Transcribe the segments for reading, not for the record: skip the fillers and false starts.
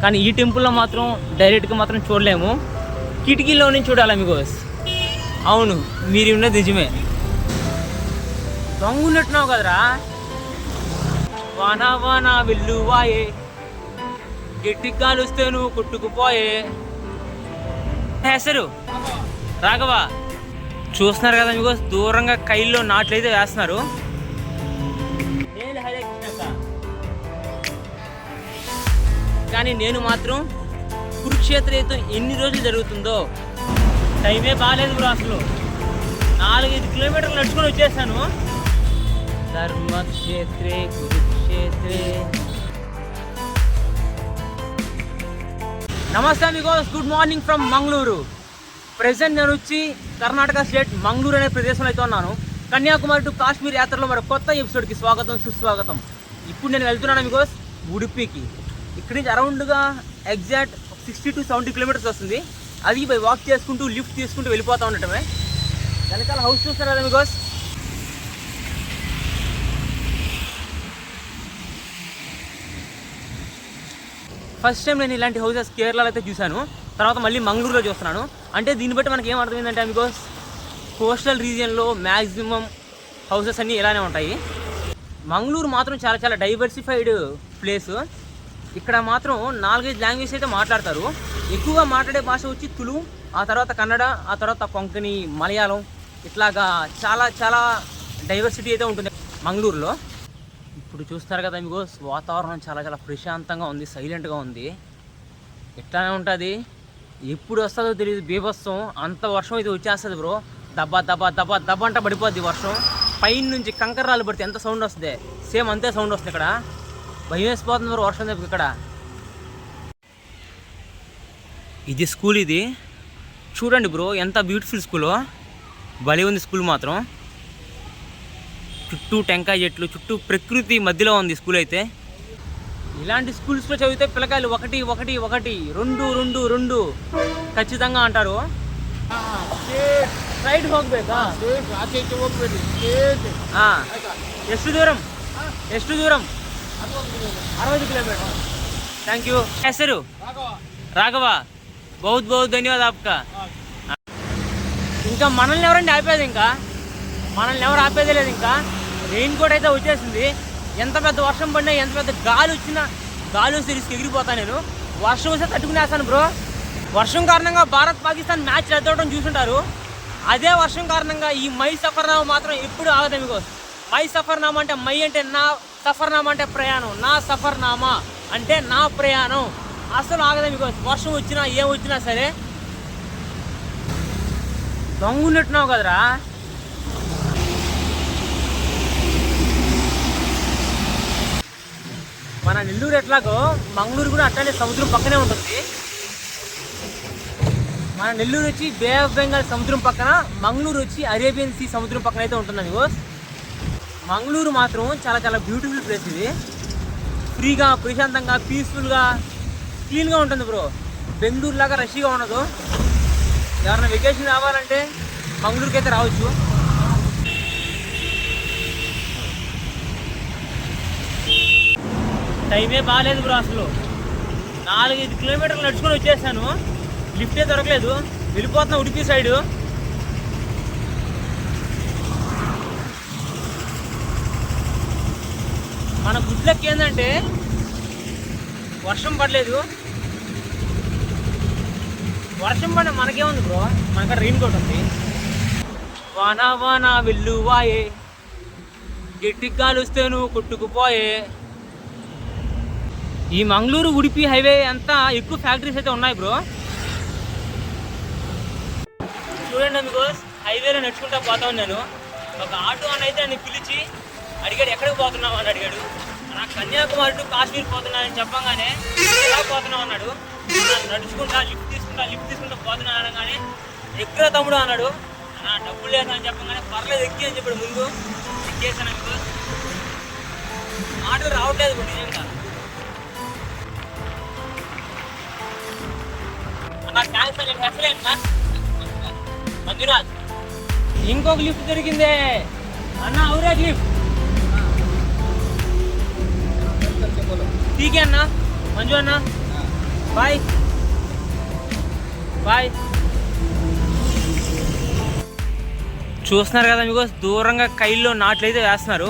కానీ ఈ టెంపుల్లో మాత్రం డైరెక్ట్గా మాత్రం చూడలేము, కిటికీలో నుంచి చూడాలి అమిగోస్. అవును, మీరు ఉన్నది నిజమే. దొంగ ఉన్నట్టున్నావు కదరా. వానా వానా వెల్లువాయే, గట్టి కాలుస్తే నువ్వు కొట్టుకుపోయే. హెసరు రాఘవ. చూస్తున్నారు కదా మీకు, దూరంగా కైల్లో నాట్లయితే వేస్తున్నారు. కానీ నేను మాత్రం కురుక్షేత్ర యుద్ధం ఎన్ని రోజులు జరుగుతుందో టైమే బాగాలేదు బ్రో. అసలు 4-5 కిలోమీటర్లు నడుచుకొని వచ్చేసాను. ధర్మక్షేత్రే కురుక్షేత్రే. నమస్తే Amigos, good morning from Mangaluru. Present నేను వచ్చి కర్ణాటక స్టేట్ మంగళూరు అనే ప్రదేశంలో అయితే ఉన్నాను. కన్యాకుమారి టు కాశ్మీర్ యాత్రలో మరి కొత్త ఎపిసోడ్కి స్వాగతం, సుస్వాగతం. ఇప్పుడు నేను వెళ్తున్నాను అమిగోస్ ఉడిపికి. ఇక్కడి నుంచి అరౌండ్గా ఎగ్జాక్ట్ 60 to 70 కిలోమీటర్స్ వస్తుంది. అది బై వాక్ చేసుకుంటూ లిఫ్ట్ తీసుకుంటూ వెళ్ళిపోతూ ఉండటమే. వెనకాల హౌస్ చూస్తారు కదా అమిగోస్. ఫస్ట్ టైం నేను ఇలాంటి హౌసెస్ కేరళలో అయితే చూశాను, తర్వాత మళ్ళీ మంగళూరులో చూస్తున్నాను. అంటే దీన్ని బట్టి మనకి ఏం అర్థమైందంటే బికాస్ కోస్టల్ రీజియన్లో మ్యాక్సిమం హౌసెస్ అన్నీ ఇలానే ఉంటాయి. మంగళూరు మాత్రం చాలా చాలా డైవర్సిఫైడ్ ప్లేస్. ఇక్కడ మాత్రం 4-5 లాంగ్వేజ్ అయితే మాట్లాడతారు. ఎక్కువగా మాట్లాడే భాష వచ్చి తులు, ఆ తర్వాత కన్నడ, ఆ తర్వాత కొంకణి, మలయాళం, ఇట్లాగా చాలా చాలా డైవర్సిటీ అయితే ఉంటుంది మంగళూరులో. ఇప్పుడు చూస్తారు కదా మీకు, వాతావరణం చాలా చాలా ప్రశాంతంగా ఉంది, సైలెంట్గా ఉంది. ఎట్లానే ఉంటుంది, ఎప్పుడు వస్తుందో తెలియదు. బీభత్సం అంత వర్షం అయితే వచ్చేస్తుంది బ్రో. దబ్బా దబ్బా దబ్బా దబ్బా అంట పడిపోద్ది వర్షం. పైన నుంచి కంకర్రాలు పడితే ఎంత సౌండ్ వస్తుంది, సేమ్ అంతే సౌండ్ వస్తుంది. ఇక్కడ భయం వేసిపోతుంది బ్రో వర్షం దగ్గర. ఇక్కడ ఇది స్కూల్, ఇది చూడండి బ్రో ఎంత బ్యూటిఫుల్ స్కూలో. భలే ఉంది స్కూల్ మాత్రం. చుట్టూ టెంకాయ చెట్లు, చుట్టూ ప్రకృతి మధ్యలో ఉంది స్కూల్ అయితే. ఇలాంటి స్కూల్స్లో చదివితే పిల్లకాయలు 1 1 1 2 2 2 ఖచ్చితంగా అంటారు. రైట్ ಹೋಗ್ಬೇಕಾ? ಎಷ್ಟು దూరం? 60 కిలోమీటర్. Thank you. ಹೆಸರು రాఘవ. బహుత్ బహుత్ ధన్యవాద ఆప్కా. ఇంకా మనల్ని ఎవరండి ఆపేది? ఇంకా మనల్ని ఎవరు ఆపేదే లేదు. ఇంకా రెయిన్ కోట్ అయితే వచ్చేసింది. ఎంత పెద్ద వర్షం పడినా, ఎంత పెద్ద గాలి వచ్చినా, గాలి వస్తే రిస్క్ ఎగిరిపోతాను నేను. వర్షం వస్తే తట్టుకునేస్తాను బ్రో. వర్షం కారణంగా భారత్ పాకిస్తాన్ మ్యాచ్ రద్దవడం చూసుంటారు. అదే వర్షం కారణంగా ఈ మై సఫర్నామా మాత్రం ఎప్పుడు ఆగదు మీకు. మై సఫర్నామా అంటే, మై అంటే నా, సఫర్నామా అంటే ప్రయాణం. నా సఫర్నామా అంటే నా ప్రయాణం అసలు ఆగదు మీకు. వర్షం వచ్చినా ఏం వచ్చినా సరే. దొంగ ఉన్నట్టున్నావు కదరా. మన నెల్లూరు ఎట్లాగో మంగళూరు కూడా అట్లానే సముద్రం పక్కనే ఉంటుంది. మన నెల్లూరు వచ్చి బే ఆఫ్ బెంగాల్ సముద్రం పక్కన, మంగళూరు వచ్చి అరేబియన్ సీ సముద్రం పక్కన అయితే ఉంటుంది బికాస్. మంగళూరు మాత్రం చాలా చాలా బ్యూటిఫుల్ ప్లేస్. ఇది ఫ్రీగా, ప్రశాంతంగా, పీస్ఫుల్గా, క్లీన్గా ఉంటుంది బ్రో. బెంగళూరు లాగా రష్గా ఉండదు. ఎవరైనా వెకేషన్ రావాలంటే మంగళూరుకి అయితే రావచ్చు. టైమే బాగాలేదు బ్రో. అసలు 4-5 కిలోమీటర్లు నడుచుకొని వచ్చేసాను. లిఫ్టే దొరకలేదు. వెళ్ళిపోతున్నా ఉడిపి సైడు. మన గుడ్లకి ఏంటంటే వర్షం పడలేదు. వర్షం పడిన మనకేముంది బ్రో, మనకాడ రెయిన్ కోట్ ఉంది. వానా వానా వెల్లువాయే, గట్టి కాలుస్తే నువ్వు కొట్టుకుపోయే. ఈ మంగళూరు ఉడిపి హైవే అంతా ఎక్కువ ఫ్యాక్టరీస్ అయితే ఉన్నాయి బ్రో. చూడండి మీకు, హైవేలో నడుచుకుంటా పోతా ఉన్నాను. ఒక ఆటో అని అయితే నన్ను పిలిచి అడిగాడు, ఎక్కడికి పోతున్నావు అని అడిగాడు. నాకు కన్యాకుమారి టు కాశ్మీర్ పోతున్నానని చెప్పగానే, ఎలా పోతున్నావు అన్నాడు. నడుచుకుంటా లిఫ్ట్ తీసుకుంటా పోతున్నాను అనగానే, ఎక్కడ తమ్ముడు అన్నాడు. నా డబ్బులు లేదు అని చెప్పగానే, పర్లేదు ఎక్కి అని చెప్పాడు. ముందు ఎక్కేసాను మీకు. ఆటో రావట్లేదు నిజంగా. మంజునాథ్, ఇంకొక లిఫ్ట్ దొరికిందే అన్న. ఔరేజ్ లిఫ్ట్ ఠీకే అన్న. మంజు అన్న బాయ్ బాయ్. చూస్తున్నారు కదా మీకు దూరంగా కైల్లో నాట్లయితే వేస్తున్నారు.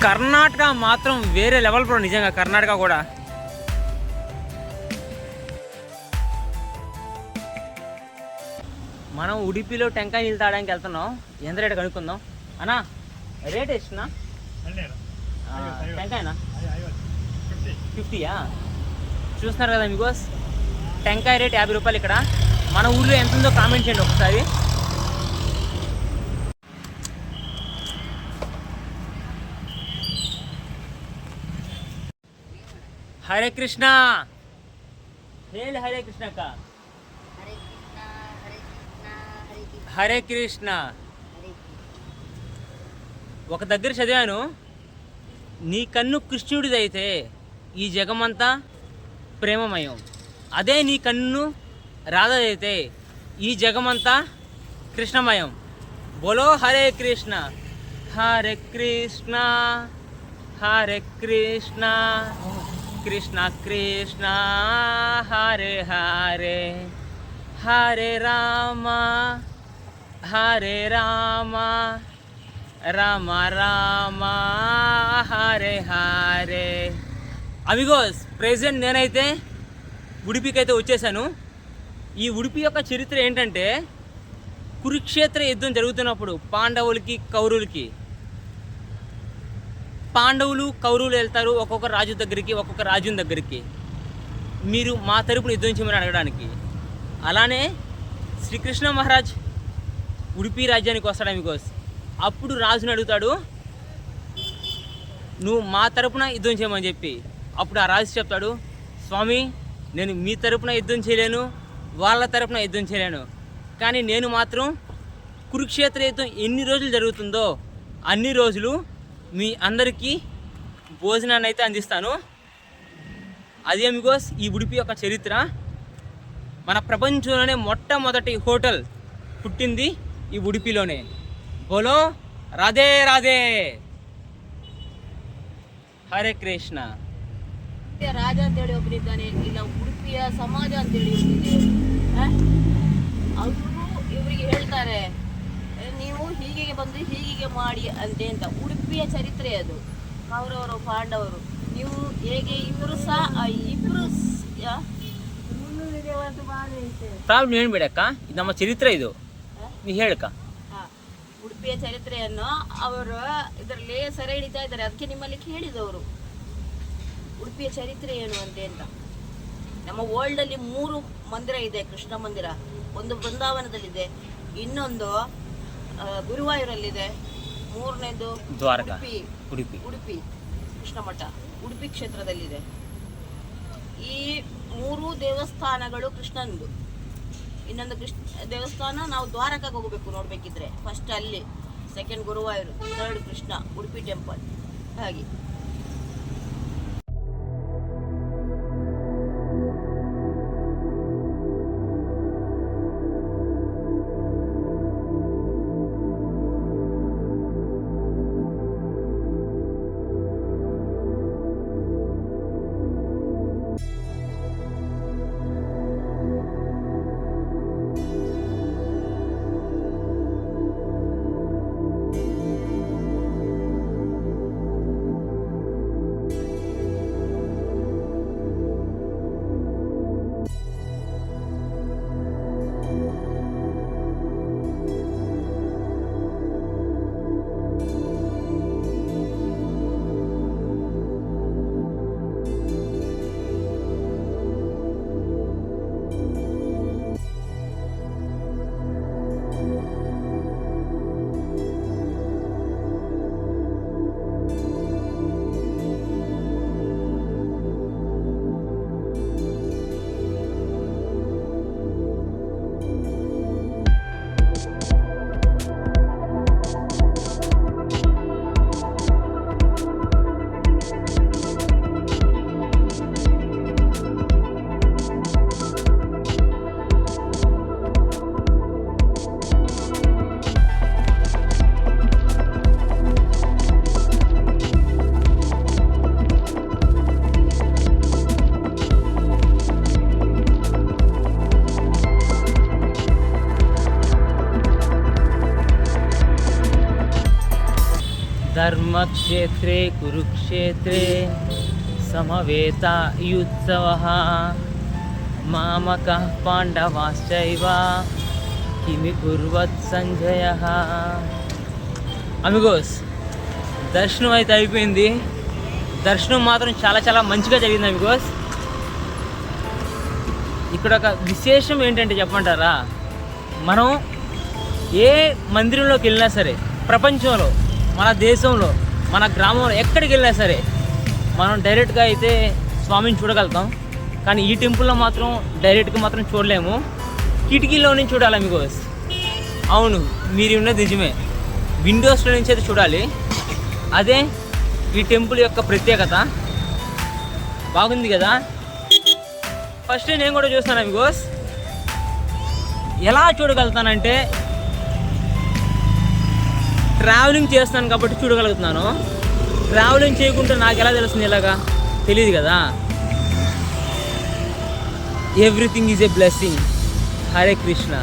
కర్ణాటక మాత్రం వేరే లెవెల్ బ్రో, నిజంగా కర్ణాటక కూడా. మనం ఉడిపిలో టెంకాయ నీళ్ళు తాగడానికి వెళ్తున్నాం. ఎంత రేటు కనుక్కుందాం అన్నా. రేట్ ఎస్తున్నా టెంకాయనా? 50యా? చూస్తున్నారు కదా మీకు టెంకాయ రేట్ 50 రూపాయలు. ఇక్కడ మన ఊళ్ళో ఎంత ఉందో కామెంట్ చేయండి ఒకసారి. హరే కృష్ణ. హరే కృష్ణ అక్క. హరే కృష్ణ. ఒక దగ్గర చదివాను, నీ కన్ను కృష్ణుడిదైతే ఈ జగమంతా ప్రేమమయం. అదే నీ కన్ను రాధదైతే ఈ జగమంతా కృష్ణమయం. బోలో హరే కృష్ణ. హరే కృష్ణ హరే కృష్ణ కృష్ణ కృష్ణ హరే హరే హరే రామ హరే రామ రామ రామ హరే హరే. అమిగోస్ ప్రెజెంట్ నేనైతే ఉడిపికి అయితే వచ్చేసాను. ఈ ఉడిపి యొక్క చరిత్ర ఏంటంటే, కురుక్షేత్ర యుద్ధం జరుగుతున్నప్పుడు పాండవులకి కౌరవులకి, పాండవులు కౌరవులు వెళ్తారు ఒక్కొక్క రాజు దగ్గరికి, ఒక్కొక్క రాజుని దగ్గరికి, మీరు మా తరపున యుద్ధం చేయమని అడగడానికి. అలానే శ్రీకృష్ణ మహారాజ్ ఉడిపి రాజ్యానికి వస్తాడు అమిగోస్. అప్పుడు రాజుని అడుగుతాడు, నువ్వు మా తరపున యుద్ధం చేయమని చెప్పి. అప్పుడు ఆ రాజు చెప్తాడు, స్వామి నేను మీ తరపున యుద్ధం చేయలేను, వాళ్ళ తరపున యుద్ధం చేయలేను, కానీ నేను మాత్రం కురుక్షేత్ర యుద్ధం ఎన్ని రోజులు జరుగుతుందో అన్ని రోజులు మీ అందరికీ భోజనాన్ని అయితే అందిస్తాను. అది అమిగోస్ ఈ ఉడిపి యొక్క చరిత్ర. మన ప్రపంచంలోనే మొట్టమొదటి హోటల్ పుట్టింది ఈ ఉడిపిలోనే. బోలో రాధే రాధే. ಹರೇ ಕೃಷ್ಣ. ರಾಜ ಅಂತೇಳಿ ಒಬ್ಬರಿದ್ದಾನೆ, ಇಲ್ಲ ಉಡುಪಿಯ ಸಮಾಜ ಅಂತೇಳಿ ಒಬ್ಬರಿದೆ. ಅವರು ಇವರಿಗೆ ಹೇಳ್ತಾರೆ, ನೀವು ಹೀಗೆ ಬಂದು ಹೀಗೆ ಮಾಡಿ ಅಂತೆ ಅಂತ. ಉಡುಪಿಯ ಚರಿತ್ರೆ ಅದು. ಕೌರವರು ಪಾಂಡವರು ನೀವು ಹೇಗೆ ಇಬ್ಬರು ಸಹ ಇಬ್ಬರು ಪ್ರಾಬ್ಲಮ್ ಏನು ಬೇಡಕ್ಕ, ಇದು ನಮ್ಮ ಚರಿತ್ರೆ, ಇದು ನೀ ಹೇಳಕ್ಕ. ಉಡುಪಿಯ ಚರಿತ್ರೆಯನ್ನು ಅವರು ಇದರಲ್ಲಿ ಸೆರೆ ಹಿಡಿತಾ ಇದ್ದಾರೆ. ಅದಕ್ಕೆ ನಿಮ್ಮಲ್ಲಿ ಕೇಳಿದವರು ಉಡುಪಿಯ ಚರಿತ್ರೆ ಏನು ಅಂತೆ ಅಂತ. ನಮ್ಮ ವರ್ಲ್ಡ್ ಅಲ್ಲಿ 3 ಮಂದಿರ ಇದೆ. ಕೃಷ್ಣ ಮಂದಿರ ಒಂದು ಬೃಂದಾವನದಲ್ಲಿದೆ, ಇನ್ನೊಂದು ಗುರುವಾಯೂರಲ್ಲಿದೆ, ಮೂರನೇದು ದ್ವಾರಕಾ ಉಡುಪಿ ಕೃಷ್ಣ ಮಠ ಉಡುಪಿ ಕ್ಷೇತ್ರದಲ್ಲಿದೆ. ಈ 3 ದೇವಸ್ಥಾನಗಳು ಕೃಷ್ಣಂದು. ಇನ್ನೊಂದು ದೇವಸ್ಥಾನ ನಾವು ದ್ವಾರಕಾಗೆ ಹೋಗಬೇಕು ನೋಡ್ಬೇಕಿದ್ರೆ, ಫಸ್ಟ್ ಅಲ್ಲಿ, second Guruvayur, third Krishna Udupi temple. ಹಾಗೆ ధర్మక్షేత్రే కురుక్షేత్రే సమవేతాయుత్సవః మామకః పాండవాశ్చైవ కిమి కుర్వత్ సంజయః. అమిగోస్, దర్శనం అయితే అయిపోయింది. దర్శనం మాత్రం చాలా చాలా మంచిగా జరిగింది అమిగోస్. ఇక్కడ ఒక విశేషం ఏంటంటే చెప్పంటారా, మనం ఏ మందిరంలోకి వెళ్ళినా సరే, ప్రపంచంలో, మన దేశంలో, మన గ్రామంలో ఎక్కడికి వెళ్ళినా సరే మనం డైరెక్ట్గా అయితే స్వామిని చూడగలుగుతాం. కానీ ఈ టెంపుల్లో మాత్రం డైరెక్ట్గా మాత్రం చూడలేము, కిటికీలో నుంచి చూడాలి అమిగోస్. అవును, మీరు ఉన్నది నిజమే, విండోస్లో నుంచి అయితే చూడాలి. అదే ఈ టెంపుల్ యొక్క ప్రత్యేకత. బాగుంది కదా. ఫస్ట్ నేను కూడా చూస్తాను అమిగోస్. ఎలా చూడగలుగుతానంటే ట్రావెలింగ్ చేస్తాను కాబట్టి చూడగలుగుతున్నాను. ట్రావెలింగ్ చేయకుంటే నాకు ఎలా తెలుస్తుంది? ఇలాగా తెలియదు కదా. Everything is a blessing. Hare Krishna.